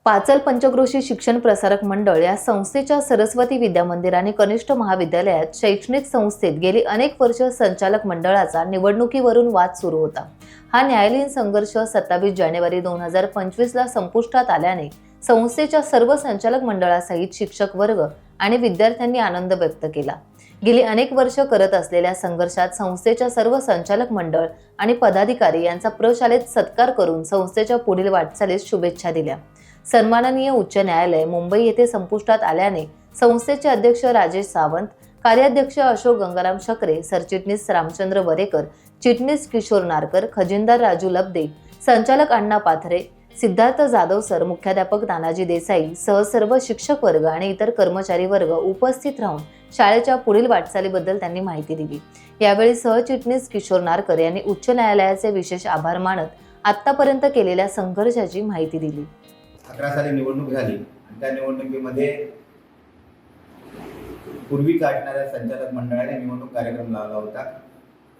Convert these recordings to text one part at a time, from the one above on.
पाचल पंचक्रोशी शिक्षण प्रसारक मंडळ या संस्थेच्या सरस्वती विद्या मंदिर आणि कनिष्ठ महाविद्यालयात शैक्षणिक संस्थेत गेली अनेक वर्ष संचालक मंडळाचा निवडणुकीवरून वाद सुरू होता। हा न्यायालयीन संघर्ष 27 जानेवारी 2025 ला संपुष्टात आल्याने संस्थेच्या सर्व संचालक मंडळासहित शिक्षक वर्ग आणि विद्यार्थ्यांनी आनंद व्यक्त केला। गेली अनेक वर्ष करत असलेल्या संघर्षात संस्थेच्या सर्व संचालक मंडळ आणि पदाधिकारी यांचा प्रशालेत सत्कार करून संस्थेच्या पुढील वाटचालीस शुभेच्छा दिल्या। सन्माननीय उच्च न्यायालय मुंबई येथे संपुष्टात आल्याने संस्थेचे अध्यक्ष राजेश सावंत, कार्याध्यक्ष अशोक गंगाराम शकरे, सरचिटणीस रामचंद्र वरेकर, चिटणीस किशोर नारकर, खजिनदार राजू लब्दे, संचालक अण्णा पाथरे, सिद्धार्थ जाधव सर, मुख्याध्यापक तानाजी देसाई सह सर्व शिक्षक वर्ग आणि इतर कर्मचारी वर्ग उपस्थित राहून शाळेच्या पुढील वाटचालीबद्दल त्यांनी माहिती दिली। यावेळी सहचिटणीस किशोर नारकर यांनी उच्च न्यायालयाचे विशेष आभार मानत आतापर्यंत केलेल्या संघर्षाची माहिती दिली। 11 साली निवडणूक झाली आणि त्या निवडणुकीमध्ये पूर्वी काढणाऱ्या संचालक मंडळाने निवडणूक कार्यक्रम लावला होता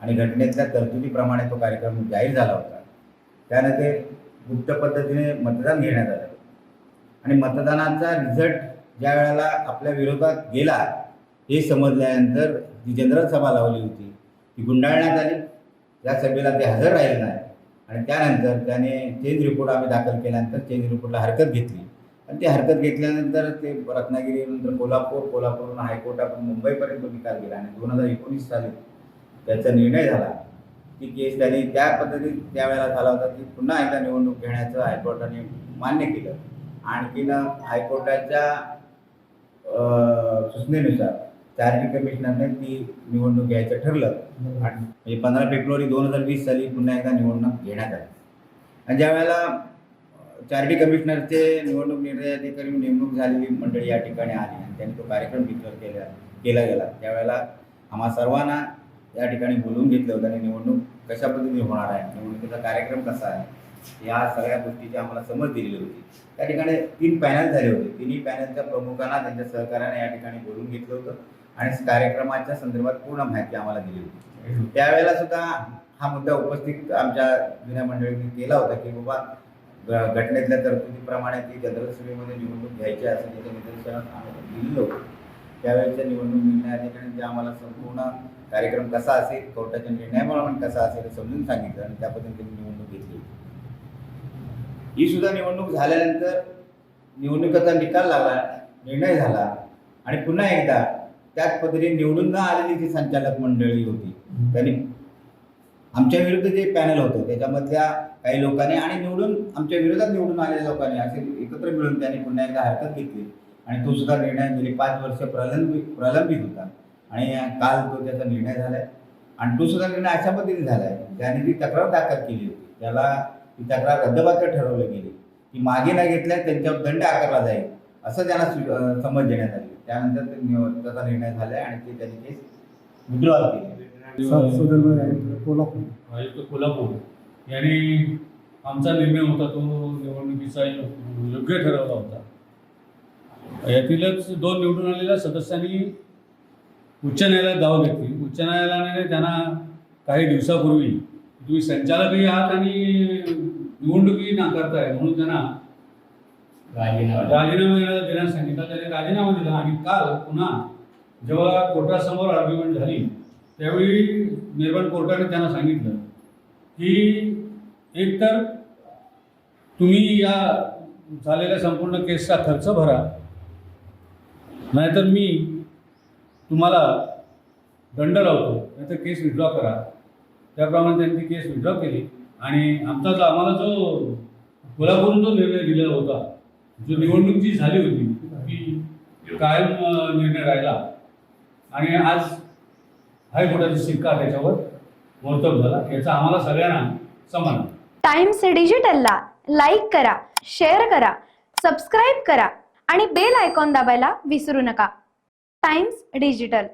आणि घटनेतल्या तरतुदीप्रमाणे तो कार्यक्रम जाहीर झाला होता। त्याने ते गुप्त पद्धतीने मतदान घेण्यात आलं आणि मतदानाचा रिझल्ट ज्या वेळेला आपल्या विरोधात गेला हे समजल्यानंतर जी जनरल सभा लावली होती ती गुंडाळण्यात आली। या सभेला ते हजर राहिले नाही आणि त्यानंतर त्याने चेंज रिपोर्ट आम्ही दाखल केल्यानंतर चेंज रिपोर्टला हरकत घेतली आणि ती हरकत घेतल्यानंतर ते रत्नागिरीनंतर कोल्हापूरहून हायकोर्टातून मुंबईपर्यंत निकाल गेला आणि 2019 साली त्याचा निर्णय झाला। ती केस त्यांनी त्या पद्धतीत त्यावेळेला झाला होता की पुन्हा एकदा निवडणूक घेण्याचं हायकोर्टाने मान्य केलं। आणखीन हायकोर्टाच्या सूचनेनुसार चार्टर्ड कमिशनरने ती निवडणूक घ्यायचं ठरलं आणि 15 फेब्रुवारी 2020 साली पुन्हा एकदा निवडणूक घेण्यात आली। आणि ज्यावेळेला चार्टर्ड कमिशनरचे निवडणूक निर्णय अधिकारी नेमणूक झालेली मंडळी या ठिकाणी आली आणि त्यांनी तो कार्यक्रम डिक्लेअर केला गेला, त्यावेळेला आम्हा सर्वांना या ठिकाणी बोलवून घेतलं होतं आणि निवडणूक कशा पद्धतीने होणार आहे, निवडणुकीचा कार्यक्रम कसा आहे, या सगळ्या गोष्टीची आम्हाला समज दिलेली होती। त्या ठिकाणी 3 पॅनल झाले होते। तिन्ही पॅनलच्या प्रमुखांना त्यांच्या सहकार्याने या ठिकाणी बोलवून घेतलं होतं आणि कार्यक्रमाच्या संदर्भात पूर्ण माहिती आम्हाला दिली होती। त्यावेळेला सुद्धा हा मुद्दा उपस्थित आमच्या जुन्या मंडळींनी केला होता की बाबा घटनेतल्या तरतुदीप्रमाणे ती जनरल सभेमध्ये निवडणूक घ्यायची असं त्याच्या निदर्शनात आम्ही दिलेलं होतं। त्यावेळेच्या निवडणूक निर्णयाधिकाऱ्यांनी ते आम्हाला संपूर्ण कार्यक्रम कसा असेल, कोर्टाच्या निर्णयाप्रमाणे कसा असेल हे समजून सांगितलं आणि त्या पद्धतीने निवडणूक घेतली। ही सुद्धा निवडणूक झाल्यानंतर निवडणुकीचा निकाल लागला, निर्णय झाला आणि पुन्हा एकदा त्याच पद्धतीने निवडून न आलेली जी संचालक मंडळी होती त्यांनी आमच्या विरुद्ध जे पॅनल होतं त्याच्यामधल्या काही लोकांनी आणि आमच्या विरोधात निवडून आलेल्या लोकांनी असे एकत्र मिळून त्यांनी पुन्हा एकदा हरकत घेतली आणि तो सुद्धा निर्णय गेली 5 वर्ष प्रलंबित होता आणि काल तो त्याचा निर्णय झालाय आणि तो सुद्धा निर्णय अशा पद्धतीने झालाय त्याने जी तक्रार दाखल केली होती त्याला ती तक्रार रद्दबातल ठरवली गेली, ती मागे न घेतल्यास त्यांच्यावर दंड आकारला जाईल असं त्यांना समज देण्यात आली। त्यानंतर त्याचा निर्णय झालाय आणि ते त्यांनी केस विड्रॉल केली। कोल्हापूर यांनी आमचा निर्णय होता तो निवडणुकीचा योग्य ठरवला होता। यातीलच 2 निवडून आलेल्या सदस्यांनी उच्च न्यायालयात दावा घेतली। उच्च न्यायालयाने त्यांना काही दिवसापूर्वी तुम्ही संचालकही आहात आणि निवडणुकी नाकारताय म्हणून त्यांना राजीनामा देण्यास सांगितलं। त्याने राजीनामा दिला आणि काल पुन्हा जेव्हा कोर्टासमोर आर्ग्युमेंट झाली त्यावेळी निर्माण कोर्टाने त्यांना सांगितलं की एकतर तुम्ही या झालेल्या संपूर्ण केसचा खर्च भरा, नाहीतर मी तुम्हाला दंड लावतो, नाहीतर केस विड्रॉ करा। त्याप्रमाणे त्यांनी ती केस विड्रॉ केली आणि आम्हाला जो कोल्हापूरून जो निर्णय दिलेला होता, जो निवडणूक जी झाली होती ती कायम निर्णय राहिला आणि आज हायकोर्टाची शिक्का त्याच्यावर मोर्तब झाला। याचा आम्हाला सगळ्यांना सन्मान। टाइम्स डिजिटलला लाईक करा, शेअर करा, सबस्क्राईब करा आणि बेल आयकॉन दाबायला विसरू नका। Times digital.